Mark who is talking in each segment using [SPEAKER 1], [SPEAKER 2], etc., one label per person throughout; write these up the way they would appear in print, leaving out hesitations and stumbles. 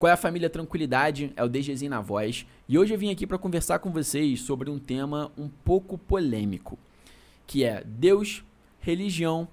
[SPEAKER 1] Qual é a família Tranquilidade? É o DGzinho na voz. E hoje eu vim aqui para conversar com vocês sobre um tema um pouco polêmico, que é Deus, religião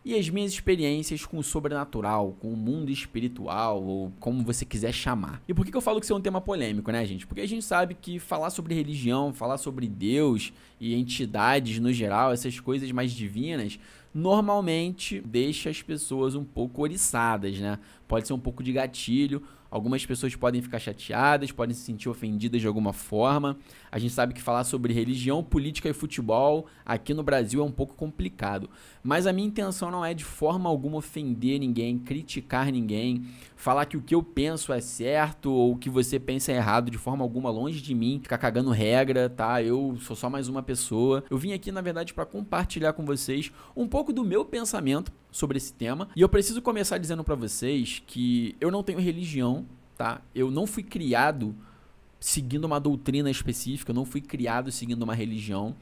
[SPEAKER 1] e as minhas experiências com o sobrenatural, com o mundo espiritual, ou como você quiser chamar. E por que eu falo que isso é um tema polêmico, né, gente? Porque a gente sabe que falar sobre religião, falar sobre Deus e entidades no geral, essas coisas mais divinas, normalmente deixa as pessoas um pouco oriçadas, né? Pode ser um pouco de gatilho. Algumas pessoas podem ficar chateadas, podem se sentir ofendidas de alguma forma. A gente sabe que falar sobre religião, política e futebol aqui no Brasil é um pouco complicado. Mas a minha intenção não é de forma alguma ofender ninguém, criticar ninguém, falar que o que eu penso é certo ou o que você pensa é errado de forma alguma, longe de mim, ficar cagando regra, tá? Eu sou só mais uma pessoa. Eu vim aqui, na verdade, para compartilhar com vocês um pouco do meu pensamento sobre esse tema. E eu preciso começar dizendo para vocês que eu não tenho religião, tá? Eu não fui criado seguindo uma doutrina específica, eu não fui criado seguindo uma religião.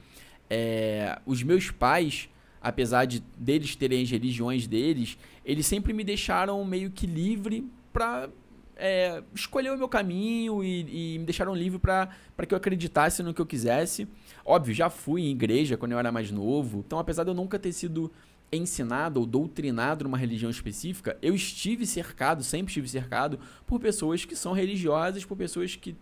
[SPEAKER 1] Os meus pais, apesar deles terem as religiões deles, eles sempre me deixaram meio que livre para escolher o meu caminho e me deixaram livre para que eu acreditasse no que eu quisesse. Óbvio, já fui em igreja quando eu era mais novo, então apesar de eu nunca ter sido ensinado ou doutrinado numa religião específica, eu estive cercado, sempre estive cercado por pessoas que são religiosas, por pessoas que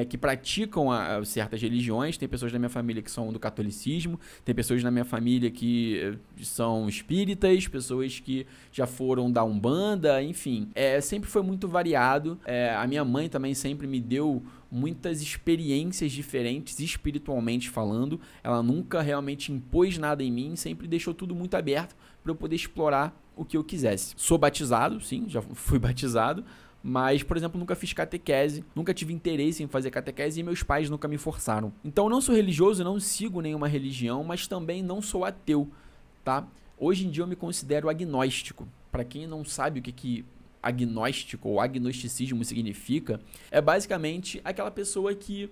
[SPEAKER 1] que praticam certas religiões. Tem pessoas da minha família que são do catolicismo, tem pessoas na minha família que são espíritas, pessoas que já foram da Umbanda, enfim. Sempre foi muito variado. A minha mãe também sempre me deu muitas experiências diferentes, espiritualmente falando. Ela nunca realmente impôs nada em mim, sempre deixou tudo muito aberto para eu poder explorar o que eu quisesse. Sou batizado, sim, já fui batizado, mas, por exemplo, nunca fiz catequese, nunca tive interesse em fazer catequese e meus pais nunca me forçaram. Então eu não sou religioso, não sigo nenhuma religião, mas também não sou ateu, tá? Hoje em dia eu me considero agnóstico. Para quem não sabe o que agnóstico ou agnosticismo significa, é basicamente aquela pessoa que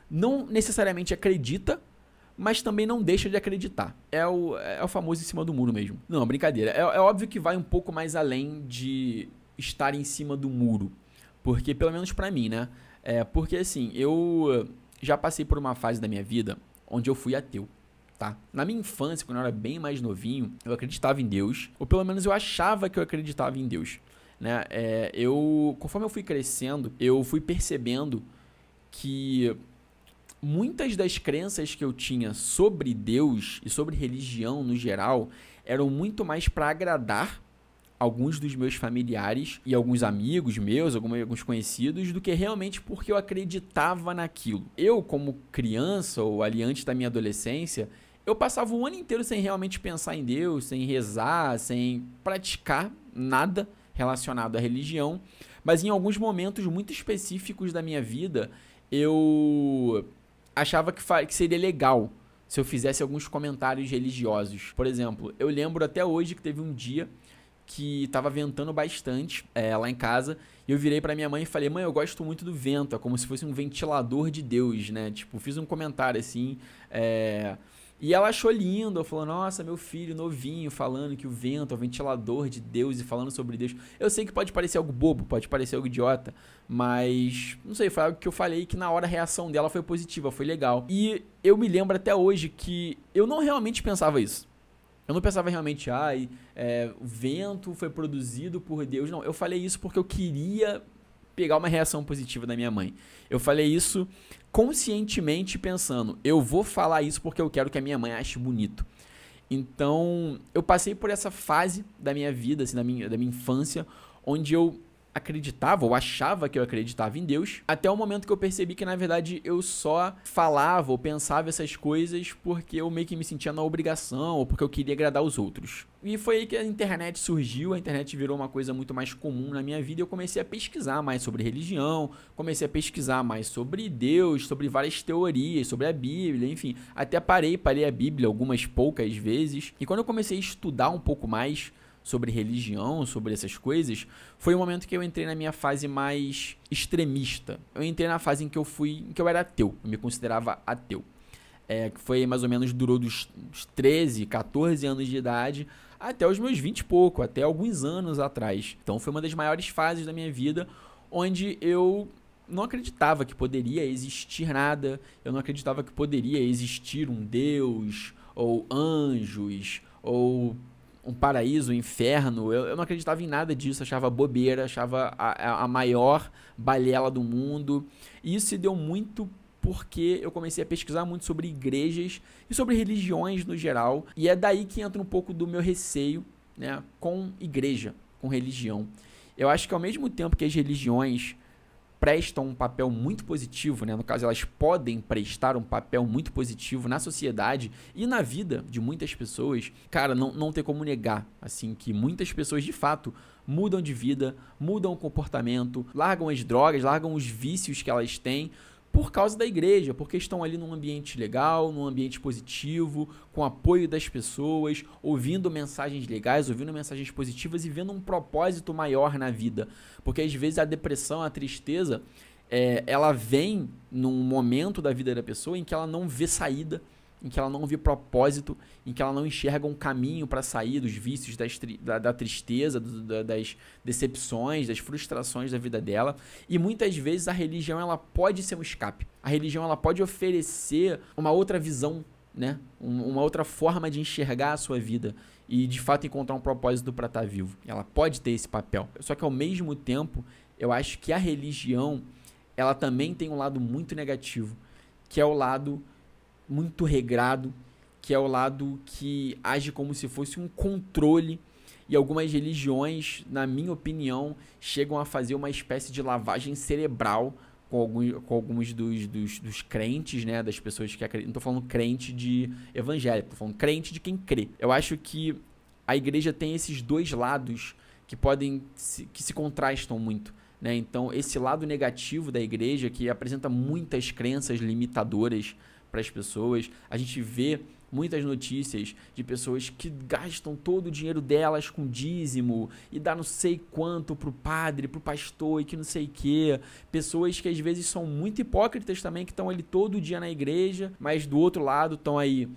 [SPEAKER 1] não necessariamente acredita, mas também não deixa de acreditar. É o famoso em cima do muro mesmo. Não, brincadeira. É óbvio que vai um pouco mais além de estar em cima do muro. Porque, pelo menos pra mim, né? Porque assim, eu já passei por uma fase da minha vida onde eu fui ateu. Tá? Na minha infância, quando eu era bem mais novinho, eu acreditava em Deus. Ou pelo menos eu achava que eu acreditava em Deus. Né? Conforme eu fui crescendo, eu fui percebendo que muitas das crenças que eu tinha sobre Deus e sobre religião no geral eram muito mais para agradar alguns dos meus familiares e alguns amigos meus, alguns conhecidos, do que realmente porque eu acreditava naquilo. Eu, como criança ou ali antes da minha adolescência, eu passava o ano inteiro sem realmente pensar em Deus, sem rezar, sem praticar nada relacionado à religião, mas em alguns momentos muito específicos da minha vida, eu achava que seria legal se eu fizesse alguns comentários religiosos. Por exemplo, eu lembro até hoje que teve um dia que tava ventando bastante lá em casa, e eu virei pra minha mãe e falei: mãe, eu gosto muito do vento, é como se fosse um ventilador de Deus, né? Tipo, fiz um comentário assim, e ela achou lindo, ela falou: nossa, meu filho novinho falando que o vento é o ventilador de Deus e falando sobre Deus. Eu sei que pode parecer algo bobo, pode parecer algo idiota, mas não sei, foi algo que eu falei que na hora a reação dela foi positiva, foi legal. E eu me lembro até hoje que eu não realmente pensava isso. Eu não pensava realmente, o vento foi produzido por Deus. Não, eu falei isso porque eu queria pegar uma reação positiva da minha mãe. Eu falei isso conscientemente pensando, eu vou falar isso porque eu quero que a minha mãe ache bonito. Então, eu passei por essa fase da minha vida, assim, da minha infância, onde eu acreditava ou achava que eu acreditava em Deus, até o momento que eu percebi que na verdade eu só falava ou pensava essas coisas porque eu meio que me sentia na obrigação ou porque eu queria agradar os outros. E foi aí que a internet surgiu, a internet virou uma coisa muito mais comum na minha vida e eu comecei a pesquisar mais sobre religião, comecei a pesquisar mais sobre Deus, sobre várias teorias, sobre a Bíblia, enfim, até parei para ler a Bíblia algumas poucas vezes. E quando eu comecei a estudar um pouco mais sobre religião, sobre essas coisas, foi o momento que eu entrei na minha fase mais extremista. Eu entrei na fase em que eu era ateu, eu me considerava ateu. Que foi mais ou menos, durou dos 13, 14 anos de idade até os meus 20 e pouco, até alguns anos atrás. Então foi uma das maiores fases da minha vida onde eu não acreditava que poderia existir nada, eu não acreditava que poderia existir um Deus, ou anjos, ou um paraíso, um inferno. Eu não acreditava em nada disso, achava bobeira, achava a maior balela do mundo. E isso se deu muito porque eu comecei a pesquisar muito sobre igrejas e sobre religiões no geral. E é daí que entra um pouco do meu receio, né, com igreja, com religião. Eu acho que ao mesmo tempo que as religiões prestam um papel muito positivo, né? No caso, elas podem prestar um papel muito positivo na sociedade e na vida de muitas pessoas, cara, não tem como negar, assim, que muitas pessoas, de fato, mudam de vida, mudam o comportamento, largam as drogas, largam os vícios que elas têm, por causa da igreja, porque estão ali num ambiente legal, num ambiente positivo, com apoio das pessoas, ouvindo mensagens legais, ouvindo mensagens positivas e vendo um propósito maior na vida. Porque às vezes a depressão, a tristeza, ela vem num momento da vida da pessoa em que ela não vê saída, em que ela não vê propósito, em que ela não enxerga um caminho para sair dos vícios, da tristeza, das decepções, das frustrações da vida dela. E muitas vezes a religião ela pode ser um escape. A religião ela pode oferecer uma outra visão, né? Uma outra forma de enxergar a sua vida e de fato encontrar um propósito para estar vivo. Ela pode ter esse papel. Só que ao mesmo tempo, eu acho que a religião ela também tem um lado muito negativo, que é o lado muito regrado, que é o lado que age como se fosse um controle, e algumas religiões, na minha opinião, chegam a fazer uma espécie de lavagem cerebral com alguns dos crentes, né, das pessoas que acreditam. Não estou falando crente de evangélico, estou falando crente de quem crê. Eu acho que a igreja tem esses dois lados que se contrastam muito, né? Então, esse lado negativo da igreja, que apresenta muitas crenças limitadoras para as pessoas. A gente vê muitas notícias de pessoas que gastam todo o dinheiro delas com dízimo e dá não sei quanto pro padre, pro pastor e que não sei o quê. Pessoas que às vezes são muito hipócritas também, que estão ali todo dia na igreja, mas do outro lado estão aí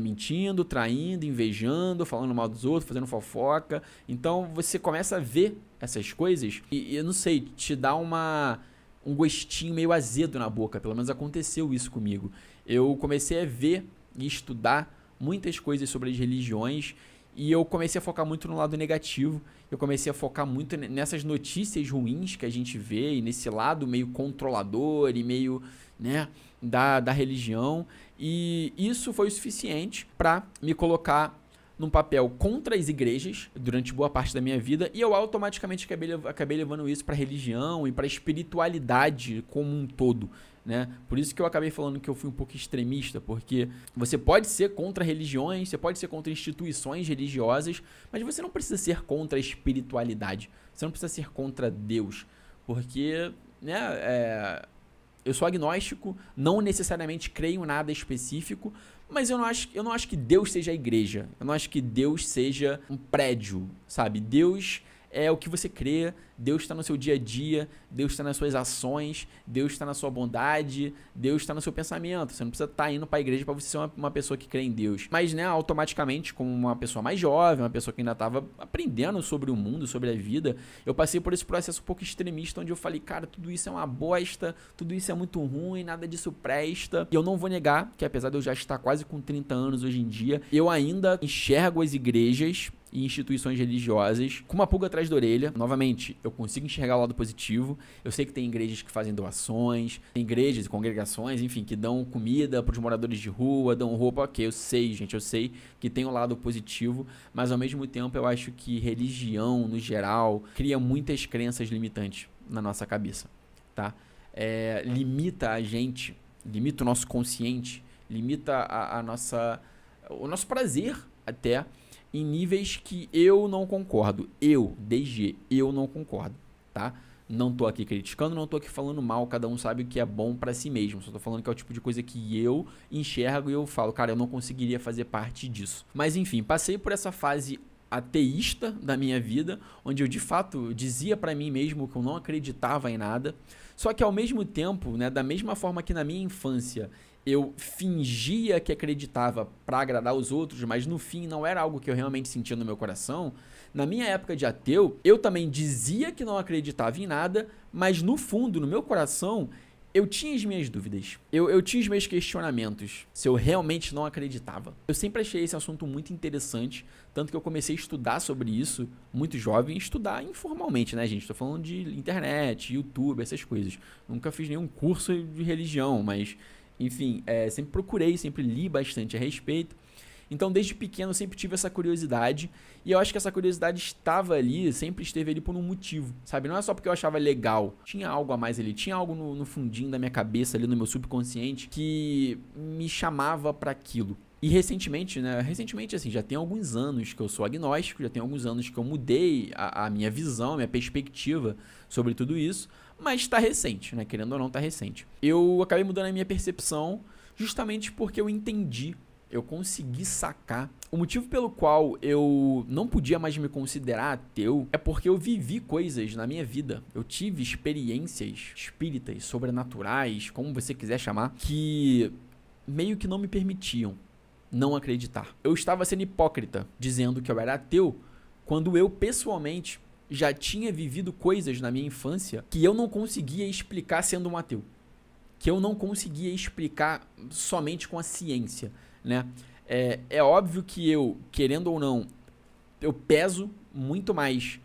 [SPEAKER 1] mentindo, traindo, invejando, falando mal dos outros, fazendo fofoca. Então você começa a ver essas coisas e eu não sei, te dá um gostinho meio azedo na boca. Pelo menos aconteceu isso comigo. Eu comecei a ver e estudar muitas coisas sobre as religiões e eu comecei a focar muito no lado negativo. Eu comecei a focar muito nessas notícias ruins que a gente vê e nesse lado meio controlador e meio, né, da religião. E isso foi o suficiente para me colocar num papel contra as igrejas durante boa parte da minha vida e eu automaticamente acabei levando isso para a religião e para a espiritualidade como um todo, né? Por isso que eu acabei falando que eu fui um pouco extremista, porque você pode ser contra religiões, você pode ser contra instituições religiosas, mas você não precisa ser contra a espiritualidade, você não precisa ser contra Deus, porque, né, eu sou agnóstico, não necessariamente creio em nada específico, mas eu não acho que Deus seja a igreja. Eu não acho que Deus seja um prédio, sabe? Deus é o que você crê, Deus está no seu dia a dia, Deus está nas suas ações, Deus está na sua bondade, Deus está no seu pensamento. Você não precisa estar indo para a igreja para você ser uma pessoa que crê em Deus. Mas, né, automaticamente, como uma pessoa mais jovem, uma pessoa que ainda estava aprendendo sobre o mundo, sobre a vida, eu passei por esse processo um pouco extremista, onde eu falei, cara, tudo isso é uma bosta, tudo isso é muito ruim, nada disso presta. E eu não vou negar que, apesar de eu já estar quase com 30 anos hoje em dia, eu ainda enxergo as igrejas e instituições religiosas com uma pulga atrás da orelha. Novamente, eu consigo enxergar o lado positivo. Eu sei que tem igrejas que fazem doações, tem igrejas e congregações, enfim, que dão comida para os moradores de rua, dão roupa. Ok, eu sei, gente, eu sei que tem um lado positivo, mas ao mesmo tempo eu acho que religião, no geral, cria muitas crenças limitantes na nossa cabeça, tá? Limita a gente, limita o nosso consciente, limita o nosso prazer até, em níveis que eu não concordo. Eu não concordo, tá? Não tô aqui criticando, não tô aqui falando mal, cada um sabe o que é bom pra si mesmo. Só tô falando que é o tipo de coisa que eu enxergo e eu falo, cara, eu não conseguiria fazer parte disso. Mas enfim, passei por essa fase ateísta da minha vida, onde eu de fato dizia pra mim mesmo que eu não acreditava em nada. Só que ao mesmo tempo, né, da mesma forma que na minha infância eu fingia que acreditava para agradar os outros, mas no fim não era algo que eu realmente sentia no meu coração. Na minha época de ateu, eu também dizia que não acreditava em nada, mas no fundo, no meu coração, eu tinha as minhas dúvidas. Eu tinha os meus questionamentos se eu realmente não acreditava. Eu sempre achei esse assunto muito interessante, tanto que eu comecei a estudar sobre isso muito jovem, estudar informalmente, né, gente? Tô falando de internet, YouTube, essas coisas. Nunca fiz nenhum curso de religião, mas, enfim, sempre procurei, sempre li bastante a respeito. Então, desde pequeno, eu sempre tive essa curiosidade. E eu acho que essa curiosidade estava ali, sempre esteve ali por um motivo, sabe? Não é só porque eu achava legal. Tinha algo a mais ali, tinha algo no fundinho da minha cabeça, ali no meu subconsciente, que me chamava para aquilo. E recentemente, né? Recentemente, assim, já tem alguns anos que eu sou agnóstico, já tem alguns anos que eu mudei a minha visão, a minha perspectiva sobre tudo isso. Mas está recente, né? Querendo ou não, está recente. Eu acabei mudando a minha percepção justamente porque eu entendi. Eu consegui sacar. O motivo pelo qual eu não podia mais me considerar ateu é porque eu vivi coisas na minha vida. Eu tive experiências espíritas, sobrenaturais, como você quiser chamar, que meio que não me permitiam não acreditar. Eu estava sendo hipócrita dizendo que eu era ateu quando eu, pessoalmente, já tinha vivido coisas na minha infância que eu não conseguia explicar sendo um ateu. Que eu não conseguia explicar somente com a ciência. Né? É óbvio que eu, querendo ou não, eu peso muito mais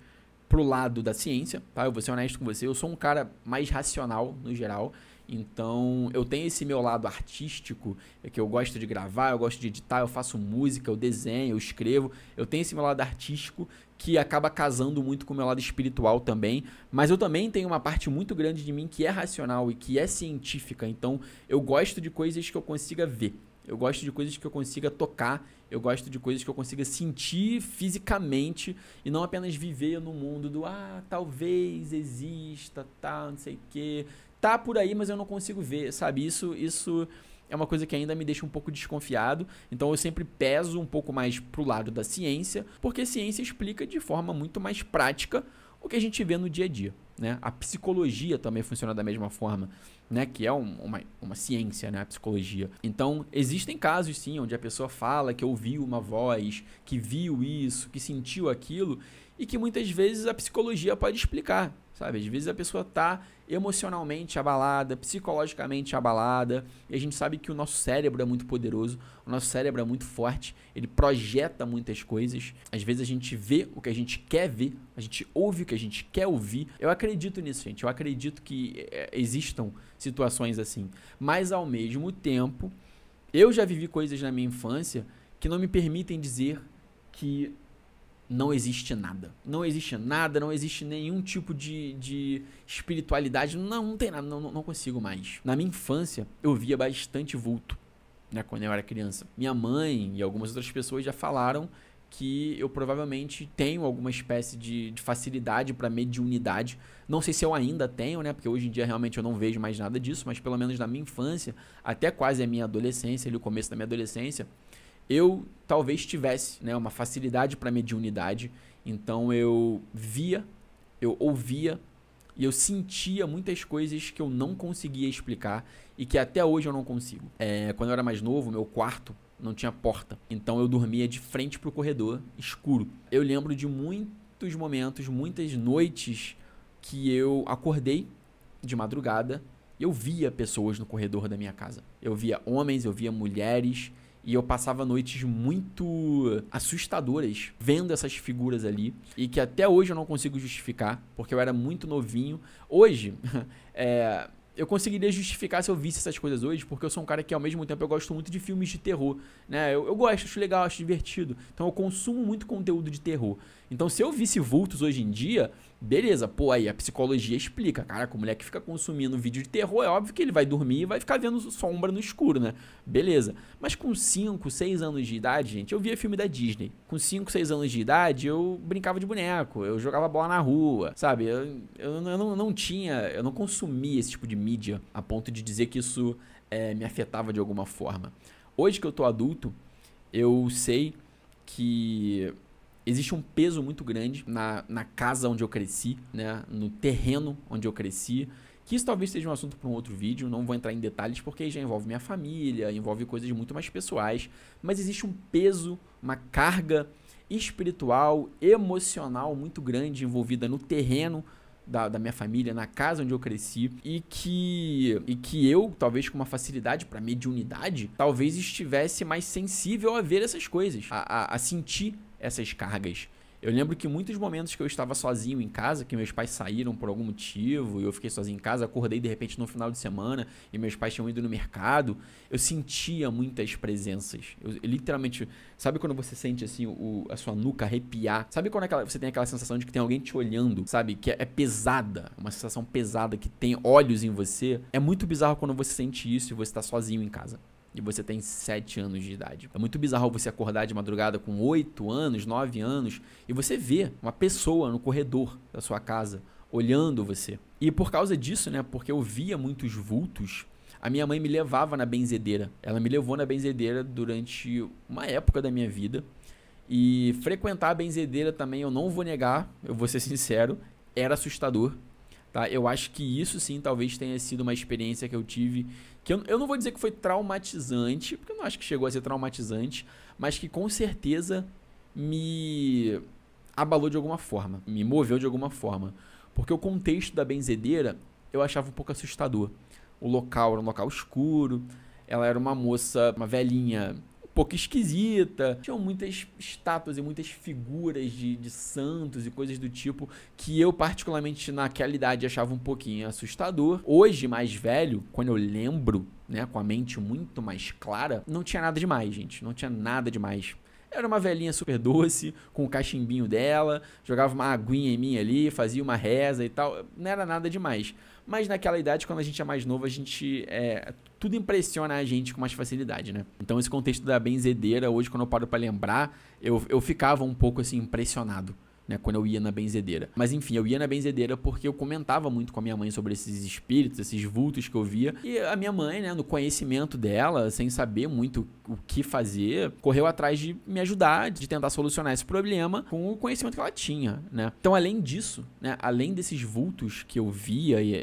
[SPEAKER 1] pro lado da ciência, tá? Eu vou ser honesto com você, eu sou um cara mais racional no geral, então eu tenho esse meu lado artístico, que eu gosto de gravar, eu gosto de editar, eu faço música, eu desenho, eu escrevo, eu tenho esse meu lado artístico que acaba casando muito com o meu lado espiritual também, mas eu também tenho uma parte muito grande de mim que é racional e que é científica, então eu gosto de coisas que eu consiga ver. Eu gosto de coisas que eu consiga tocar, eu gosto de coisas que eu consiga sentir fisicamente e não apenas viver no mundo do talvez exista, não sei o quê. Tá por aí, mas eu não consigo ver, sabe? Isso é uma coisa que ainda me deixa um pouco desconfiado. Então eu sempre peso um pouco mais pro lado da ciência, porque a ciência explica de forma muito mais prática o que a gente vê no dia a dia, né? A psicologia também funciona da mesma forma, né? Que é uma ciência, né? A psicologia. Então, existem casos, sim, onde a pessoa fala que ouviu uma voz, que viu isso, que sentiu aquilo, e que muitas vezes a psicologia pode explicar, sabe? Às vezes a pessoa tá emocionalmente abalada, psicologicamente abalada, e a gente sabe que o nosso cérebro é muito poderoso, o nosso cérebro é muito forte, ele projeta muitas coisas. Às vezes a gente vê o que a gente quer ver, a gente ouve o que a gente quer ouvir. Eu acredito nisso, gente. Eu acredito que existam situações assim. Mas ao mesmo tempo, eu já vivi coisas na minha infância que não me permitem dizer que não existe nada. Não existe nada, não existe nenhum tipo de espiritualidade. Não tem nada, não consigo mais. Na minha infância, eu via bastante vulto, né, quando eu era criança. Minha mãe e algumas outras pessoas já falaram que eu provavelmente tenho alguma espécie de facilidade para mediunidade. Não sei se eu ainda tenho, né? Porque hoje em dia realmente eu não vejo mais nada disso, mas pelo menos na minha infância, até quase a minha adolescência, ali, o começo da minha adolescência, eu talvez tivesse, né, uma facilidade para mediunidade. Então eu via, eu ouvia e eu sentia muitas coisas que eu não conseguia explicar e que até hoje eu não consigo. Quando eu era mais novo, meu quarto não tinha porta, então eu dormia de frente pro corredor, escuro. Eu lembro de muitos momentos, muitas noites que eu acordei de madrugada e eu via pessoas no corredor da minha casa. Eu via homens, eu via mulheres e eu passava noites muito assustadoras vendo essas figuras ali e que até hoje eu não consigo justificar, porque eu era muito novinho. Hoje, eu conseguiria justificar se eu visse essas coisas hoje, porque eu sou um cara que ao mesmo tempo eu gosto muito de filmes de terror, né? Eu gosto, acho legal, acho divertido. Então eu consumo muito conteúdo de terror. Então se eu visse vultos hoje em dia, beleza, pô, aí a psicologia explica. Caraca, o moleque fica consumindo vídeo de terror, é óbvio que ele vai dormir e vai ficar vendo sombra no escuro, né? Beleza. Mas com 5, 6 anos de idade, gente, eu via filme da Disney. Com 5, 6 anos de idade, eu brincava de boneco, eu jogava bola na rua, sabe? Eu não consumia esse tipo de mídia a ponto de dizer que isso me afetava de alguma forma. Hoje que eu tô adulto, eu sei que existe um peso muito grande na casa onde eu cresci, né? No terreno onde eu cresci, Que isso talvez seja um assunto para um outro vídeo, não vou entrar em detalhes porque aí já envolve minha família, envolve coisas muito mais pessoais, mas existe um peso, uma carga espiritual, emocional muito grande envolvida no terreno da minha família, na casa onde eu cresci, e que eu, talvez com uma facilidade para mediunidade, talvez estivesse mais sensível a ver essas coisas, a sentir essas cargas. Eu lembro que muitos momentos que eu estava sozinho em casa, que meus pais saíram por algum motivo, e eu fiquei sozinho em casa, acordei de repente no final de semana, e meus pais tinham ido no mercado, eu sentia muitas presenças. Eu literalmente, sabe quando você sente assim a sua nuca arrepiar? Sabe quando você tem aquela sensação de que tem alguém te olhando, sabe? Que é pesada, uma sensação pesada, que tem olhos em você. É muito bizarro quando você sente isso e você está sozinho em casa. E você tem 7 anos de idade. É muito bizarro você acordar de madrugada com 8 anos, 9 anos, e você vê uma pessoa no corredor da sua casa, olhando você. E por causa disso, né, porque eu via muitos vultos, a minha mãe me levava na benzedeira. Ela me levou na benzedeira durante uma época da minha vida. E frequentar a benzedeira também, eu não vou negar, eu vou ser sincero, era assustador. Tá? Eu acho que isso sim talvez tenha sido uma experiência que eu tive, que eu não vou dizer que foi traumatizante, porque eu não acho que chegou a ser traumatizante, mas que com certeza me abalou de alguma forma, me moveu de alguma forma. Porque o contexto da benzedeira eu achava um pouco assustador. O local era um local escuro, ela era uma moça, uma velhinha um pouco esquisita, tinham muitas estátuas e muitas figuras de santos e coisas do tipo que eu particularmente naquela idade achava um pouquinho assustador. Hoje, mais velho, quando eu lembro, né, com a mente muito mais clara, não tinha nada demais, gente, não tinha nada demais. Era uma velhinha super doce, com o cachimbinho dela, jogava uma aguinha em mim ali, fazia uma reza e tal, não era nada demais. Mas naquela idade, quando a gente é mais novo, a gente tudo impressiona a gente com mais facilidade, né? Então esse contexto da benzedeira, hoje quando eu paro pra lembrar, eu ficava um pouco assim impressionado, né, quando eu ia na benzedeira. Mas enfim, eu ia na benzedeira porque eu comentava muito com a minha mãe sobre esses espíritos, esses vultos que eu via. E a minha mãe, né, no conhecimento dela, sem saber muito o que fazer, correu atrás de me ajudar, de tentar solucionar esse problema com o conhecimento que ela tinha, né? Então, além disso, né, além desses vultos que eu via e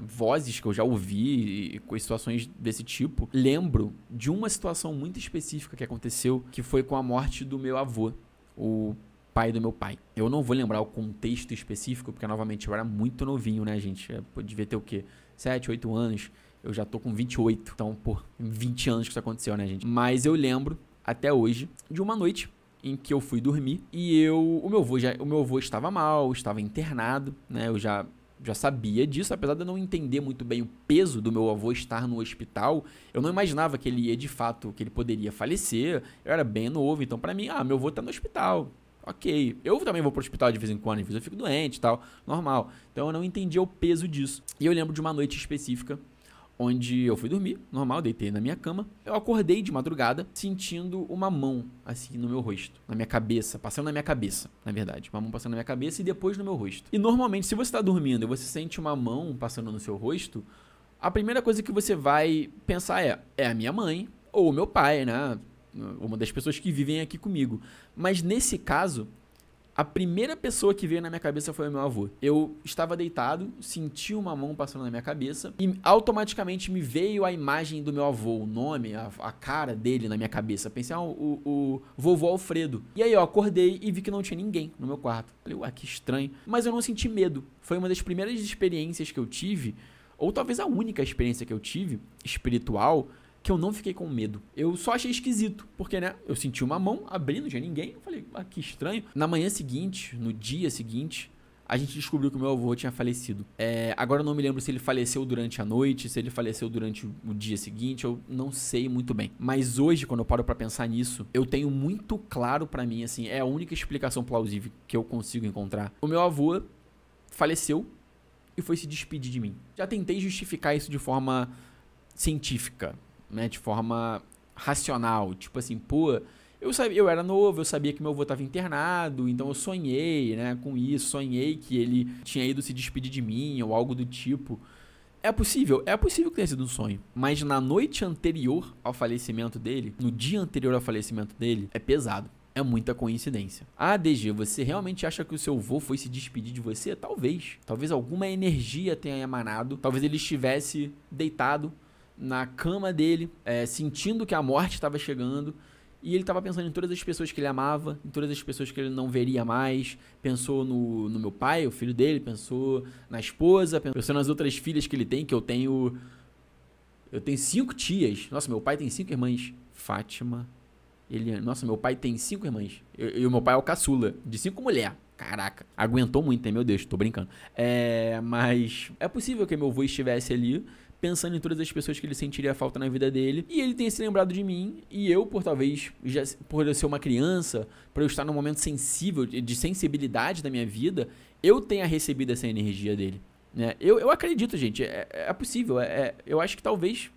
[SPEAKER 1] vozes que eu já ouvi e com situações desse tipo, lembro de uma situação muito específica que aconteceu, que foi com a morte do meu avô, o pai do meu pai. Eu não vou lembrar o contexto específico, porque novamente eu era muito novinho, né, gente? Eu devia ter o quê? 7, 8 anos. Eu já tô com 28. Então, por 20 anos que isso aconteceu, né, gente? Mas eu lembro, até hoje, de uma noite em que eu fui dormir e o meu avô estava mal, estava internado, né? Eu já sabia disso, apesar de eu não entender muito bem o peso do meu avô estar no hospital. Eu não imaginava que ele ia, de fato, que ele poderia falecer. Eu era bem novo, então pra mim, meu avô tá no hospital. Ok, eu também vou pro hospital de vez em quando, às vezes eu fico doente e tal, normal. Então eu não entendia o peso disso. E eu lembro de uma noite específica, onde eu fui dormir, normal, deitei na minha cama. Eu acordei de madrugada, sentindo uma mão, assim, no meu rosto, na minha cabeça, passando na minha cabeça, na verdade. Uma mão passando na minha cabeça e depois no meu rosto. E normalmente, se você tá dormindo e você sente uma mão passando no seu rosto, a primeira coisa que você vai pensar é a minha mãe ou o meu pai, né? Uma das pessoas que vivem aqui comigo. Mas nesse caso, a primeira pessoa que veio na minha cabeça foi o meu avô. Eu estava deitado, senti uma mão passando na minha cabeça e automaticamente me veio a imagem do meu avô, o nome, a cara dele na minha cabeça. Pensei, o vovô Alfredo. E aí eu acordei e vi que não tinha ninguém no meu quarto. Falei, que estranho. Mas eu não senti medo. Foi uma das primeiras experiências que eu tive, ou talvez a única experiência que eu tive, espiritual, que eu não fiquei com medo. Eu só achei esquisito, porque, né, eu senti uma mão abrindo, não tinha ninguém. Eu falei, que estranho. Na manhã seguinte, no dia seguinte, a gente descobriu que o meu avô tinha falecido. Agora eu não me lembro se ele faleceu durante a noite, se ele faleceu durante o dia seguinte, eu não sei muito bem. Mas hoje, quando eu paro pra pensar nisso, eu tenho muito claro pra mim, assim, é a única explicação plausível que eu consigo encontrar. O meu avô faleceu e foi se despedir de mim. Já tentei justificar isso de forma científica, né, de forma racional, tipo assim, eu era novo, eu sabia que meu avô estava internado, então eu sonhei, né, com isso, sonhei que ele tinha ido se despedir de mim ou algo do tipo. É possível que tenha sido um sonho, mas na noite anterior ao falecimento dele, no dia anterior ao falecimento dele, é pesado. é muita coincidência. Ah, DG, você realmente acha que o seu avô foi se despedir de você? Talvez. Talvez alguma energia tenha emanado. Talvez ele estivesse deitado na cama dele, sentindo que a morte estava chegando. E ele estava pensando em todas as pessoas que ele amava, em todas as pessoas que ele não veria mais. Pensou no meu pai, o filho dele, pensou na esposa, pensou nas outras filhas que ele tem, que eu tenho 5 tias. Nossa, meu pai tem 5 irmãs. Fátima... Nossa, meu pai tem 5 irmãs. E o meu pai é o caçula, de 5 mulheres. Caraca, aguentou muito, hein? Meu Deus, tô brincando. Mas é possível que meu avô estivesse ali, pensando em todas as pessoas que ele sentiria falta na vida dele. E ele tenha se lembrado de mim. E eu, por eu ser uma criança, por eu estar num momento sensível, de sensibilidade da minha vida, eu tenha recebido essa energia dele. Né? Eu acredito, gente. É possível. Eu acho que talvez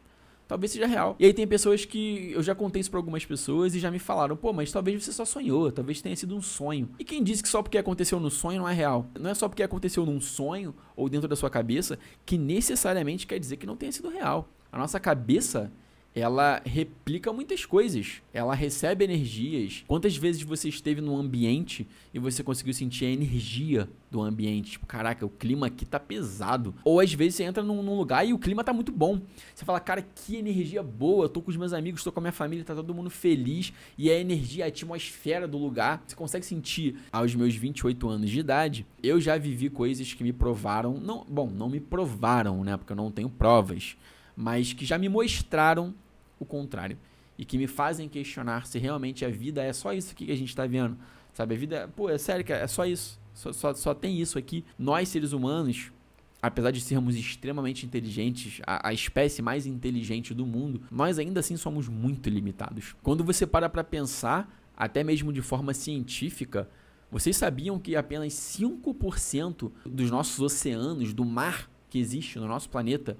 [SPEAKER 1] seja real. E aí tem pessoas que... Eu já contei isso pra algumas pessoas e já me falaram, pô, mas talvez você só sonhou, talvez tenha sido um sonho. E quem disse que só porque aconteceu no sonho não é real? Não é só porque aconteceu num sonho ou dentro da sua cabeça que necessariamente quer dizer que não tenha sido real. A nossa cabeça, ela replica muitas coisas. Ela recebe energias. Quantas vezes você esteve num ambiente e você conseguiu sentir a energia do ambiente? Tipo, caraca, o clima aqui tá pesado. Ou às vezes você entra num lugar e o clima tá muito bom. Você fala, cara, que energia boa. Eu tô com os meus amigos, tô com a minha família, tá todo mundo feliz. E a energia, a atmosfera do lugar, você consegue sentir. Aos meus 28 anos de idade, eu já vivi coisas que me provaram. Não me provaram, né? Porque eu não tenho provas. Mas que já me mostraram o contrário. E que me fazem questionar se realmente a vida é só isso aqui que a gente tá vendo. Sabe, a vida, pô, é sério, é só isso. Só tem isso aqui. Nós, seres humanos, apesar de sermos extremamente inteligentes, a espécie mais inteligente do mundo, nós ainda assim somos muito limitados. Quando você para pra pensar, até mesmo de forma científica, vocês sabiam que apenas 5% dos nossos oceanos, do mar que existe no nosso planeta,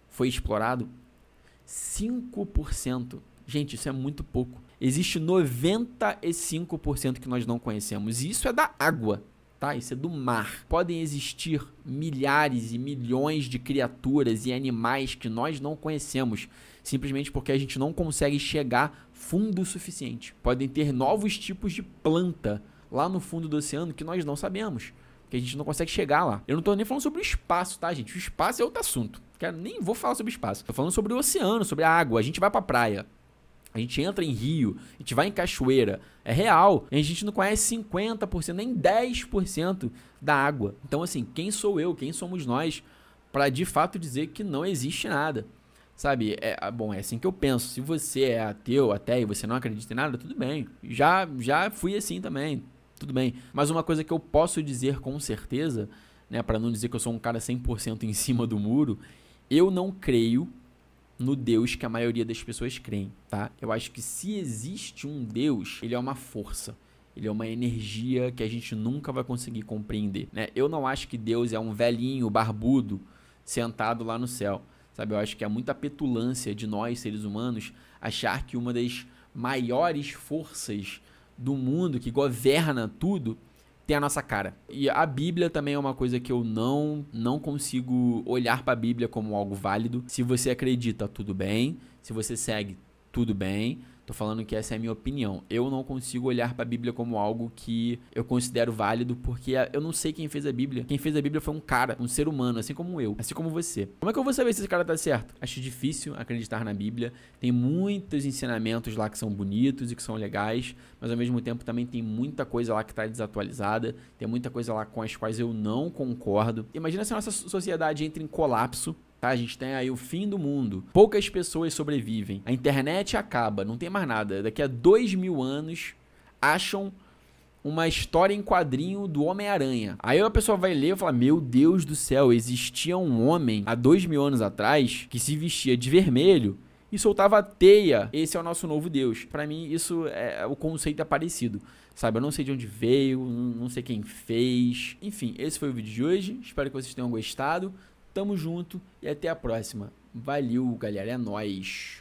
[SPEAKER 1] foi explorado? 5%. Gente, isso é muito pouco. Existe 95% que nós não conhecemos. E isso é da água, tá? Isso é do mar. Podem existir milhares e milhões de criaturas e animais que nós não conhecemos, simplesmente porque a gente não consegue chegar fundo o suficiente. Podem ter novos tipos de planta lá no fundo do oceano que nós não sabemos, que a gente não consegue chegar lá. Eu não tô nem falando sobre o espaço, tá, gente? O espaço é outro assunto. Nem vou falar sobre o espaço. Tô falando sobre o oceano, sobre a água. A gente vai pra praia. A gente entra em rio. A gente vai em cachoeira. É real. A gente não conhece 50%, nem 10% da água. Então, assim, quem sou eu? Quem somos nós pra, de fato, dizer que não existe nada? Sabe? Bom, é assim que eu penso. Se você é ateu até e você não acredita em nada, tudo bem. Já fui assim também. Tudo bem. Mas uma coisa que eu posso dizer com certeza, né, para não dizer que eu sou um cara 100% em cima do muro, eu não creio no Deus que a maioria das pessoas creem, tá? Eu acho que se existe um Deus, ele é uma força. Ele é uma energia que a gente nunca vai conseguir compreender, né? Eu não acho que Deus é um velhinho barbudo sentado lá no céu, sabe? Eu acho que é muita petulância de nós, seres humanos, achar que uma das maiores forças do mundo que governa tudo tem a nossa cara. E a Bíblia também é uma coisa que eu não consigo olhar para a Bíblia como algo válido. Se você acredita, tudo bem. Se você segue, tudo bem. Tô falando que essa é a minha opinião. Eu não consigo olhar para a Bíblia como algo que eu considero válido, porque eu não sei quem fez a Bíblia. Quem fez a Bíblia foi um cara, um ser humano, assim como eu, assim como você. Como é que eu vou saber se esse cara tá certo? Acho difícil acreditar na Bíblia. Tem muitos ensinamentos lá que são bonitos e que são legais, mas ao mesmo tempo também tem muita coisa lá que tá desatualizada. Tem muita coisa lá com as quais eu não concordo. Imagina se a nossa sociedade entra em colapso. Tá, a gente tem aí o fim do mundo. Poucas pessoas sobrevivem. A internet acaba, não tem mais nada. Daqui a 2000 anos, acham uma história em quadrinho do Homem-Aranha. Aí a pessoa vai ler e fala, meu Deus do céu, existia um homem há 2000 anos atrás que se vestia de vermelho e soltava teia. Esse é o nosso novo Deus. Pra mim, isso o conceito é parecido. Sabe, eu não sei de onde veio, não sei quem fez. Enfim, esse foi o vídeo de hoje. Espero que vocês tenham gostado. Tamo junto e até a próxima. Valeu, galera. É nóis.